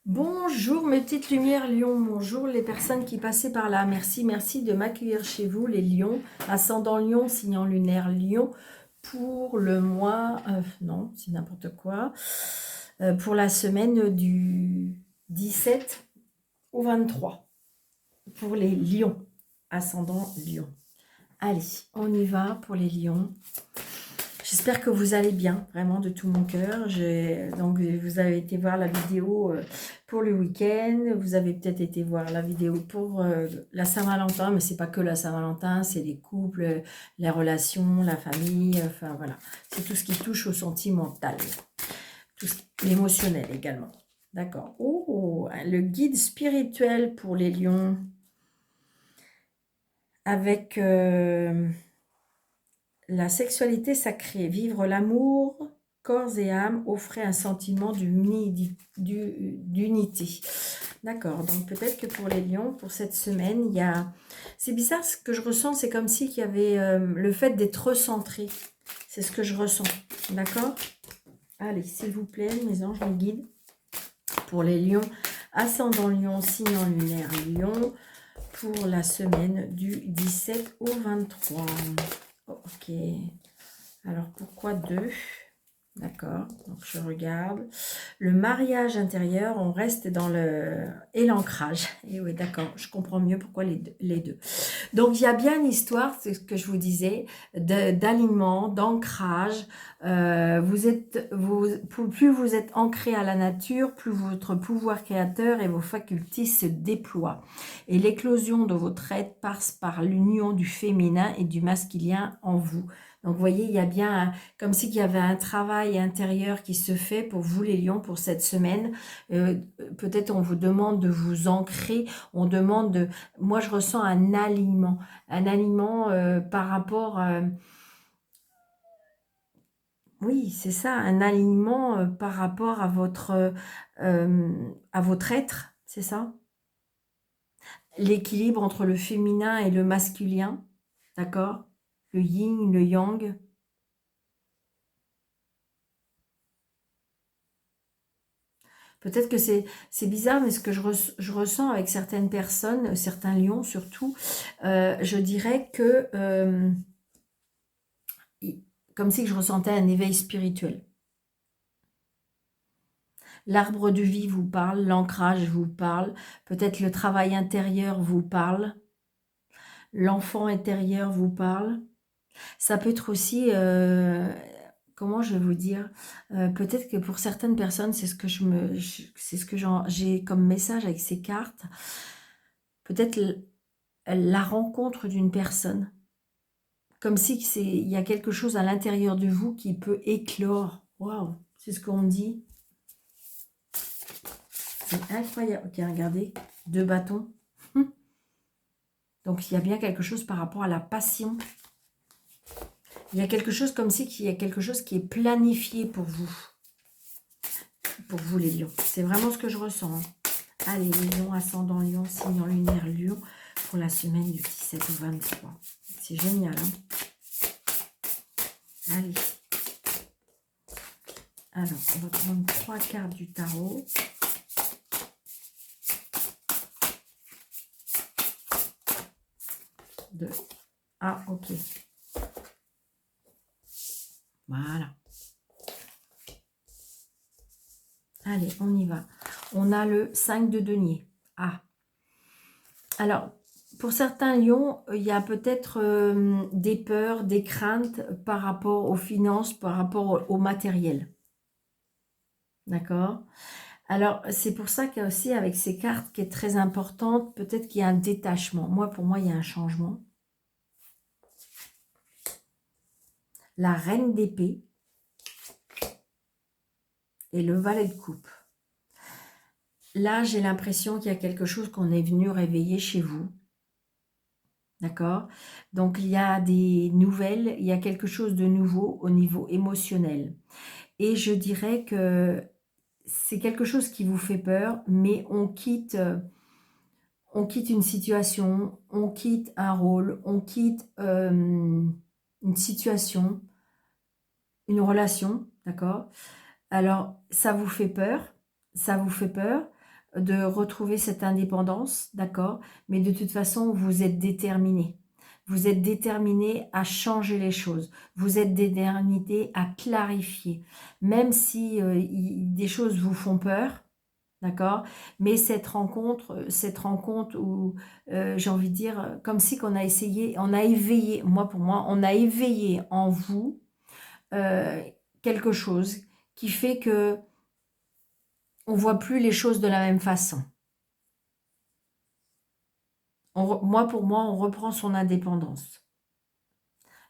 Bonjour mes petites lumières lions, bonjour les personnes qui passaient par là. Merci de m'accueillir chez vous les lions, ascendant lion, signant lunaire lion, pour le mois, non c'est n'importe quoi, pour la semaine du 17 au 23, pour les lions, ascendant lion. Allez, on y va pour les lions. J'espère que vous allez bien, vraiment de tout mon cœur. Donc, vous avez été voir la vidéo pour le week-end. Vous avez peut-être été voir la vidéo pour la Saint-Valentin, mais c'est pas que la Saint-Valentin, c'est les couples, les relations, la famille, enfin voilà. C'est tout ce qui touche au sentimental, l'émotionnel également. D'accord. Oh, le guide spirituel pour les lions avec... la sexualité sacrée, vivre l'amour, corps et âme, offrait un sentiment d'unité. D'accord, donc peut-être que pour les lions, pour cette semaine, il y a... C'est bizarre, ce que je ressens, c'est comme si il y avait le fait d'être recentré. C'est ce que je ressens, d'accord? Allez, s'il vous plaît, mes anges, mes guides, pour les lions, ascendant lion, signant lunaire lion, pour la semaine du 17 au 23. Ok. Alors, pourquoi 2? D'accord. Donc, je regarde. Le mariage intérieur, on reste dans le... Et l'ancrage. Et oui, d'accord. Je comprends mieux pourquoi les deux. Donc, il y a bien une histoire, c'est ce que je vous disais, d'alignement, d'ancrage. Plus vous êtes ancré à la nature, plus votre pouvoir créateur et vos facultés se déploient. Et l'éclosion de votre être passe par l'union du féminin et du masculin en vous. Donc, vous voyez, il y a bien, comme s'il y avait un travail intérieur qui se fait pour vous, les lions, pour cette semaine. Peut-être on vous demande de vous ancrer, on demande de... Moi, je ressens un alignement par rapport... oui, c'est ça, un alignement par rapport à votre être, c'est ça? L'équilibre entre le féminin et le masculin, d'accord? Le yin, le yang. Peut-être que c'est bizarre, mais ce que je ressens avec certaines personnes, certains lions surtout, je dirais que comme si je ressentais un éveil spirituel. L'arbre de vie vous parle, l'ancrage vous parle, peut-être le travail intérieur vous parle, l'enfant intérieur vous parle. Ça peut être aussi, comment je vais vous dire, peut-être que pour certaines personnes, c'est ce que c'est ce que j'ai comme message avec ces cartes. Peut-être la rencontre d'une personne. Comme si il y a quelque chose à l'intérieur de vous qui peut éclore. Waouh, c'est ce qu'on dit. C'est incroyable. Ok, regardez, 2 bâtons. Donc, il y a bien quelque chose par rapport à la passion. Il y a quelque chose comme si il y a quelque chose qui est planifié pour vous. Pour vous, les lions. C'est vraiment ce que je ressens. Hein. Allez, les lions, ascendant lion, signe lunaire lion, pour la semaine du 17 au 23. C'est génial. Hein. Allez. Alors, on va prendre 3 cartes du tarot. Ah, ok. Voilà. Allez, on y va. On a le 5 de denier. Ah. Alors, pour certains lions, il y a peut-être des peurs, des craintes par rapport aux finances, par rapport au matériel. D'accord? Alors, c'est pour ça qu'il y a aussi, avec ces cartes, qui est très importante, peut-être qu'il y a un détachement. Pour moi, il y a un changement. La reine d'épée et le valet de coupe. Là, j'ai l'impression qu'il y a quelque chose qu'on est venu réveiller chez vous. D'accord? Donc, il y a des nouvelles, il y a quelque chose de nouveau au niveau émotionnel. Et je dirais que c'est quelque chose qui vous fait peur, mais on quitte une situation, on quitte un rôle, on quitte une situation, une relation, d'accord? Alors, ça vous fait peur, de retrouver cette indépendance, d'accord? Mais de toute façon, vous êtes déterminé. Vous êtes déterminé à changer les choses. Vous êtes déterminé à clarifier. Même si des choses vous font peur, d'accord? Mais cette rencontre où, j'ai envie de dire, comme si qu'on a essayé, on a éveillé, pour moi, on a éveillé en vous euh, quelque chose qui fait que on voit plus les choses de la même façon. Pour moi, on reprend son indépendance.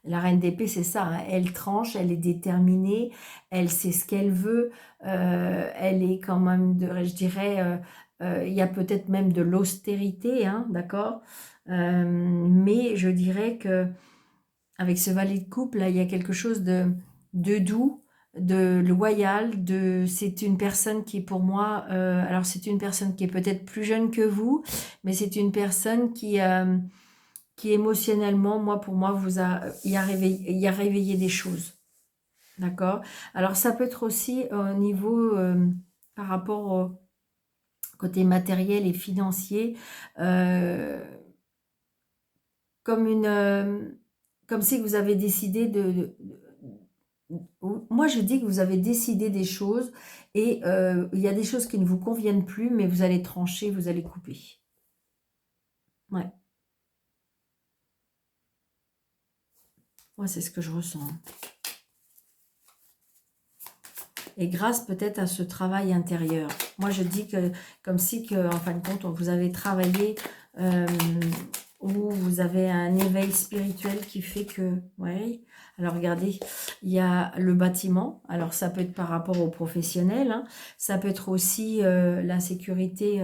La reine d'épée, c'est ça, hein. Elle tranche, elle est déterminée, elle sait ce qu'elle veut, elle est quand même, je dirais, il y a peut-être même de l'austérité, hein, d'accord. Mais je dirais que avec ce valet de coupe, là, il y a quelque chose de doux, de loyal, c'est une personne qui, pour moi, alors c'est une personne qui est peut-être plus jeune que vous, mais c'est une personne qui émotionnellement, pour moi, il a réveillé des choses. D'accord? Alors, ça peut être aussi au niveau, par rapport au côté matériel et financier, euh, comme comme si vous avez décidé moi, je dis que vous avez décidé des choses et il y a des choses qui ne vous conviennent plus, mais vous allez trancher, vous allez couper. Ouais, moi, c'est ce que je ressens. Et grâce peut-être à ce travail intérieur. Moi, je dis que comme si, en fin de compte, vous avez travaillé ou vous avez un éveil spirituel qui fait que, ouais. Alors regardez, il y a le bâtiment. Alors ça peut être par rapport aux professionnels, hein. Ça peut être aussi l'insécurité.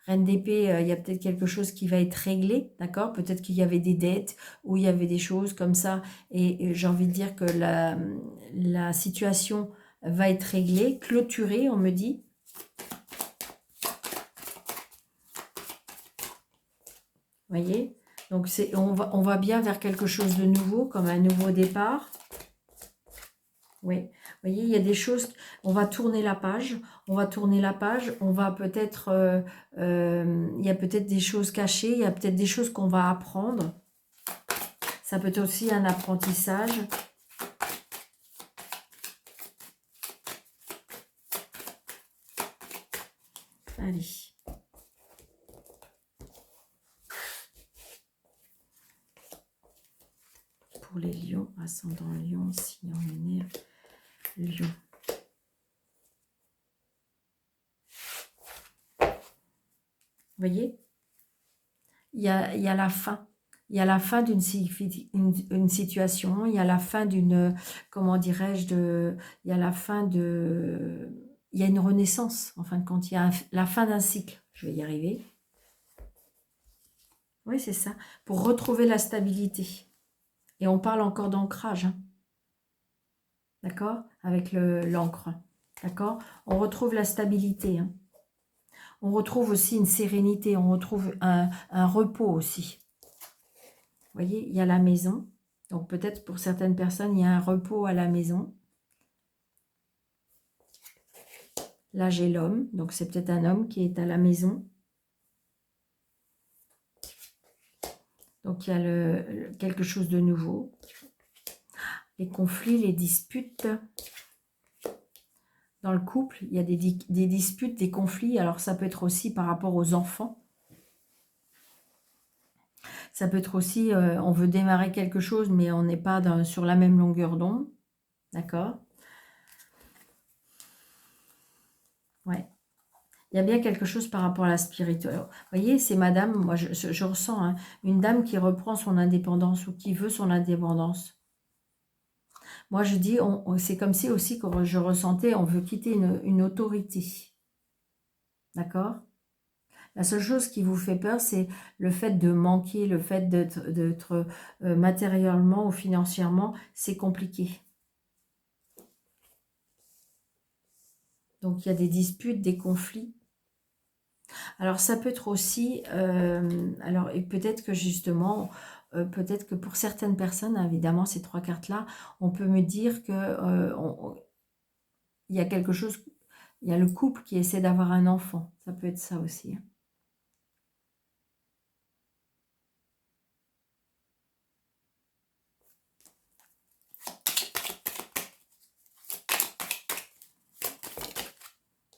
Reine d'épée, il y a peut-être quelque chose qui va être réglé, d'accord? Peut-être qu'il y avait des dettes ou il y avait des choses comme ça. Et j'ai envie de dire que la situation va être réglée, clôturée, on me dit. Voyez, donc on va bien vers quelque chose de nouveau, comme un nouveau départ. Oui, vous voyez, il y a des choses, on va tourner la page, on va peut-être, il y a peut-être des choses cachées, il y a peut-être des choses qu'on va apprendre. Ça peut être aussi un apprentissage. Allez. Pour les lions, ascendant lion, signe lunaire, lion. Vous voyez, il y a la fin. Il y a la fin d'une situation, il y a la fin d'une, comment dirais-je, il y a la fin il y a une renaissance, en fin de compte, il y a la fin d'un cycle. Je vais y arriver. Oui, c'est ça, pour retrouver la stabilité. Et on parle encore d'ancrage, hein. D'accord? Avec l'encre, d'accord? On retrouve la stabilité, hein. On retrouve aussi une sérénité, on retrouve un repos aussi. Vous voyez, il y a la maison. Donc peut-être pour certaines personnes, il y a un repos à la maison. Là, j'ai l'homme. Donc c'est peut-être un homme qui est à la maison. Donc il y a quelque chose de nouveau. Les conflits, les disputes. Dans le couple, il y a des disputes, des conflits. Alors ça peut être aussi par rapport aux enfants. Ça peut être aussi, on veut démarrer quelque chose, mais on n'est pas sur la même longueur d'onde. D'accord? Ouais. Il y a bien quelque chose par rapport à la spiritualité. Vous voyez, c'est madame, moi je ressens, hein, une dame qui reprend son indépendance ou qui veut son indépendance. Moi je dis, c'est comme si aussi que je ressentais, on veut quitter une autorité. D'accord? La seule chose qui vous fait peur, c'est le fait de manquer, le fait d'être matériellement ou financièrement, c'est compliqué. Donc il y a des disputes, des conflits. Alors ça peut être aussi, alors et peut-être que justement, peut-être que pour certaines personnes, évidemment ces trois cartes-là, on peut me dire que il y a quelque chose, Il y a le couple qui essaie d'avoir un enfant. Ça peut être ça aussi, hein.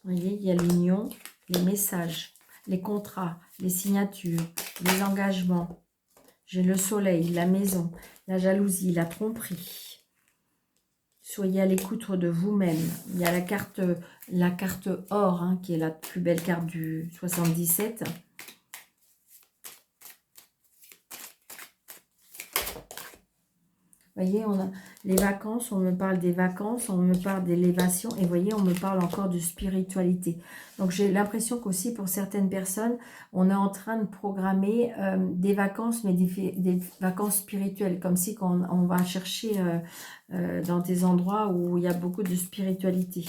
Vous voyez, il y a l'union, les messages, les contrats, les signatures, les engagements. J'ai le soleil, la maison, la jalousie, la tromperie. Soyez à l'écoute de vous-même. Il y a la carte or, hein, qui est la plus belle carte du 77. Vous voyez, on a les vacances, on me parle des vacances, on me parle d'élévation, et vous voyez, on me parle encore de spiritualité. Donc, j'ai l'impression qu'aussi, pour certaines personnes, on est en train de programmer des vacances, mais des vacances spirituelles, comme si on va chercher dans des endroits où il y a beaucoup de spiritualité.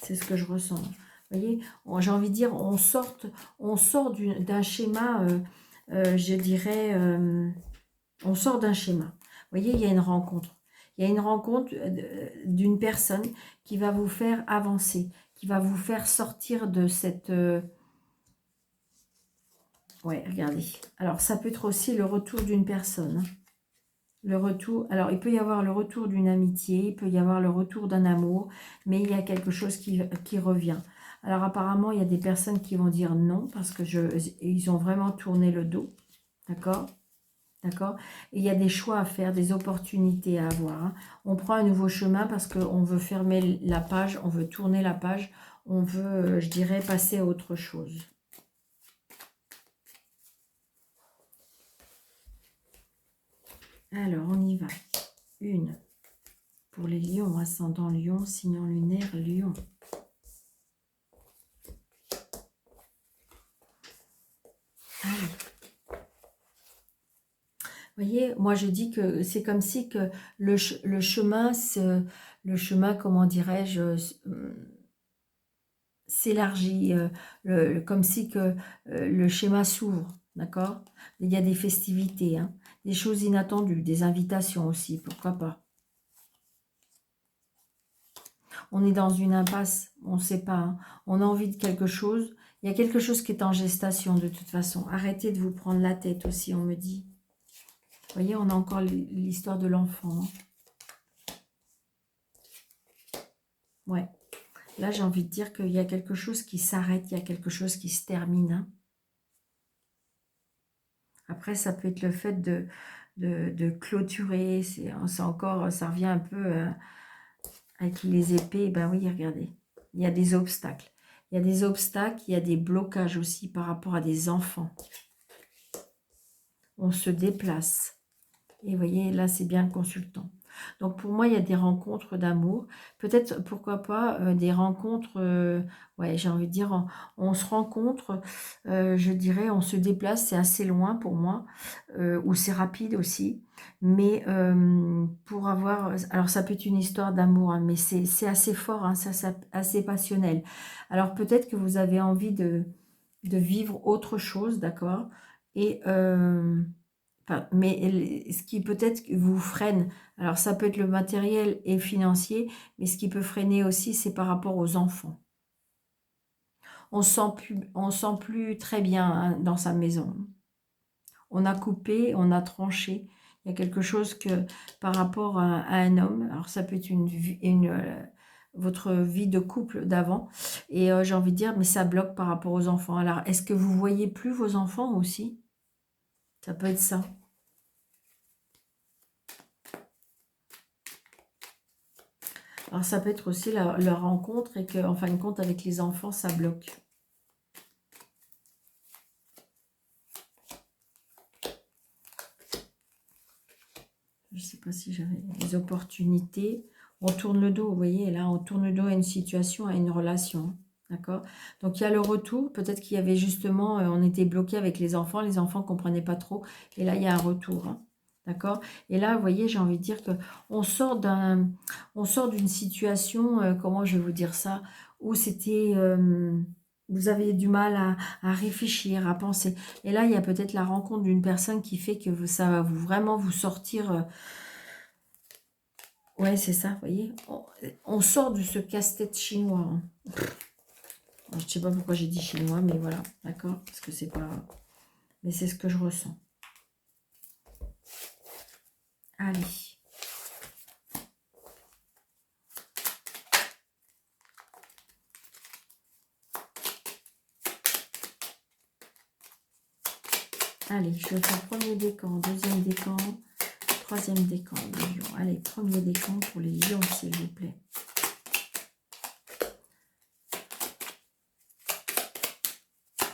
C'est ce que je ressens. Vous voyez, j'ai envie de dire, on sort d'un schéma, je dirais... on sort d'un schéma. Vous voyez, il y a une rencontre. Il y a une rencontre d'une personne qui va vous faire avancer, qui va vous faire sortir de cette... Ouais, regardez. Alors, ça peut être aussi le retour d'une personne. Le retour... Alors, il peut y avoir le retour d'une amitié, il peut y avoir le retour d'un amour, mais il y a quelque chose qui revient. Alors, apparemment, il y a des personnes qui vont dire non, parce que ils ont vraiment tourné le dos. D'accord ? D'accord? Et il y a des choix à faire, des opportunités à avoir, hein. On prend un nouveau chemin parce qu'on veut fermer la page, on veut tourner la page, on veut, je dirais, passer à autre chose. Alors, on y va. Une. Pour les lions, ascendant lion, signe lunaire, lion. Allez. Vous voyez, moi je dis que c'est comme si que le chemin, comment dirais-je, s'élargit, comme si que le schéma s'ouvre, d'accord? Il y a des festivités, hein, des choses inattendues, des invitations aussi, pourquoi pas. On est dans une impasse, on ne sait pas, hein. On a envie de quelque chose, il y a quelque chose qui est en gestation de toute façon. Arrêtez de vous prendre la tête aussi, on me dit. Vous voyez, on a encore l'histoire de l'enfant, hein. Ouais. Là, j'ai envie de dire qu'il y a quelque chose qui s'arrête, il y a quelque chose qui se termine, hein. Après, ça peut être le fait de clôturer. C'est encore, ça revient un peu avec les épées. Ben oui, regardez, il y a des obstacles. Il y a des obstacles, il y a des blocages aussi par rapport à des enfants. On se déplace. Et vous voyez, là, c'est bien le consultant. Donc, pour moi, il y a des rencontres d'amour. Peut-être, pourquoi pas, des rencontres... ouais, j'ai envie de dire, on se rencontre, je dirais, on se déplace, c'est assez loin pour moi, ou c'est rapide aussi. Mais pour avoir... Alors, ça peut être une histoire d'amour, hein, mais c'est assez fort, hein, c'est assez passionnel. Alors, peut-être que vous avez envie de vivre autre chose, d'accord? Et... enfin, mais ce qui peut-être vous freine, alors ça peut être le matériel et financier, mais ce qui peut freiner aussi, c'est par rapport aux enfants. On sent plus très bien, hein, dans sa maison. On a coupé, on a tranché. Il y a quelque chose que par rapport à un homme, alors ça peut être votre vie de couple d'avant, et j'ai envie de dire, mais ça bloque par rapport aux enfants. Alors, est-ce que vous voyez plus vos enfants aussi? Ça peut être ça. Alors, ça peut être aussi leur rencontre et qu'en fin de compte, avec les enfants, ça bloque. Je ne sais pas si j'avais des opportunités. On tourne le dos, vous voyez, là, on tourne le dos à une situation, à une relation. D'accord? Donc, il y a le retour. Peut-être qu'il y avait justement, on était bloqué avec les enfants ne comprenaient pas trop. Et là, il y a un retour, hein. D'accord? Et là, vous voyez, j'ai envie de dire que on sort d'une situation, comment je vais vous dire ça, où c'était, vous avez du mal à réfléchir, à penser. Et là, il y a peut-être la rencontre d'une personne qui fait que ça va vraiment vous sortir Ouais, c'est ça, vous voyez. On sort de ce casse-tête chinois. Hein. Je ne sais pas pourquoi j'ai dit chinois, mais voilà, d'accord. Parce que c'est pas... Mais c'est ce que je ressens. Allez. Allez, je vais faire premier décan, deuxième décan, troisième décan, les lions. Allez, premier décan pour les lions, s'il vous plaît.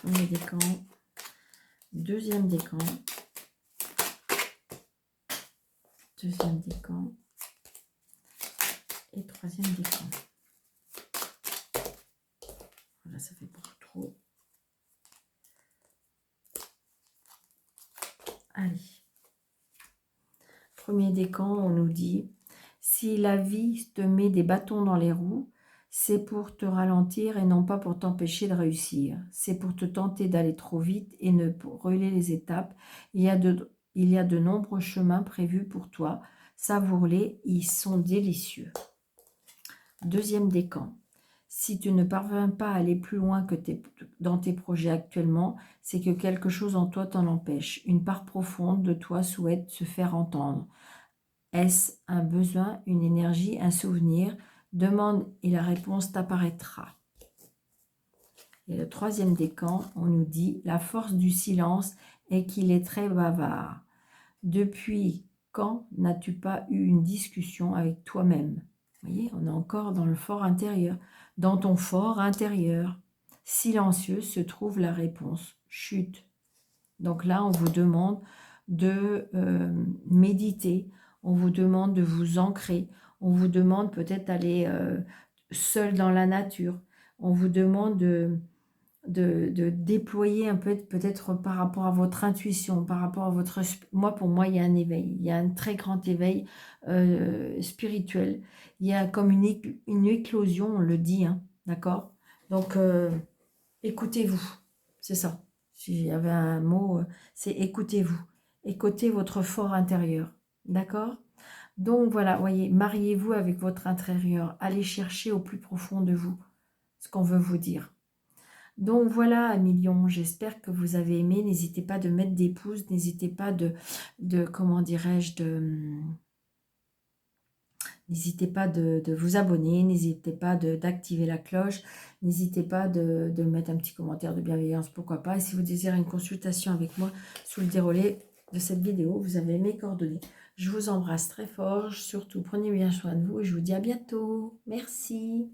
Premier décan, deuxième décan, deuxième décan et troisième décan. Voilà, ça fait beaucoup trop. Allez. Premier décan, on nous dit, si la vie te met des bâtons dans les roues, c'est pour te ralentir et non pas pour t'empêcher de réussir. C'est pour te tenter d'aller trop vite et ne brûler les étapes. Il y a de nombreux chemins prévus pour toi. Savoure-les, ils sont délicieux. Deuxième décan. Si tu ne parviens pas à aller plus loin que dans tes projets actuellement, c'est que quelque chose en toi t'en empêche. Une part profonde de toi souhaite se faire entendre. Est-ce un besoin, une énergie, un souvenir? Demande et la réponse t'apparaîtra. Et le troisième décan, on nous dit, la force du silence est qu'il est très bavard. Depuis quand n'as-tu pas eu une discussion avec toi-même? Vous voyez, on est encore dans le fort intérieur. Dans ton fort intérieur, silencieux, se trouve la réponse. Chut. Donc là, on vous demande de méditer. On vous demande de vous ancrer. On vous demande peut-être d'aller seul dans la nature. On vous demande de déployer un peu, peut-être par rapport à votre intuition, par rapport à votre... pour moi, il y a un éveil. Il y a un très grand éveil spirituel. Il y a comme une éclosion, on le dit, hein, d'accord? Donc, écoutez-vous, c'est ça. S'il y avait un mot, c'est écoutez-vous. Écoutez votre fort intérieur, d'accord? Donc, voilà, voyez, mariez-vous avec votre intérieur. Allez chercher au plus profond de vous ce qu'on veut vous dire. Donc voilà, millions, j'espère que vous avez aimé. N'hésitez pas de mettre des pouces, n'hésitez pas comment dirais-je, n'hésitez pas de vous abonner, n'hésitez pas d'activer la cloche, n'hésitez pas de mettre un petit commentaire de bienveillance, pourquoi pas. Et si vous désirez une consultation avec moi sous le déroulé de cette vidéo, vous avez mes coordonnées. Je vous embrasse très fort, surtout prenez bien soin de vous et je vous dis à bientôt. Merci.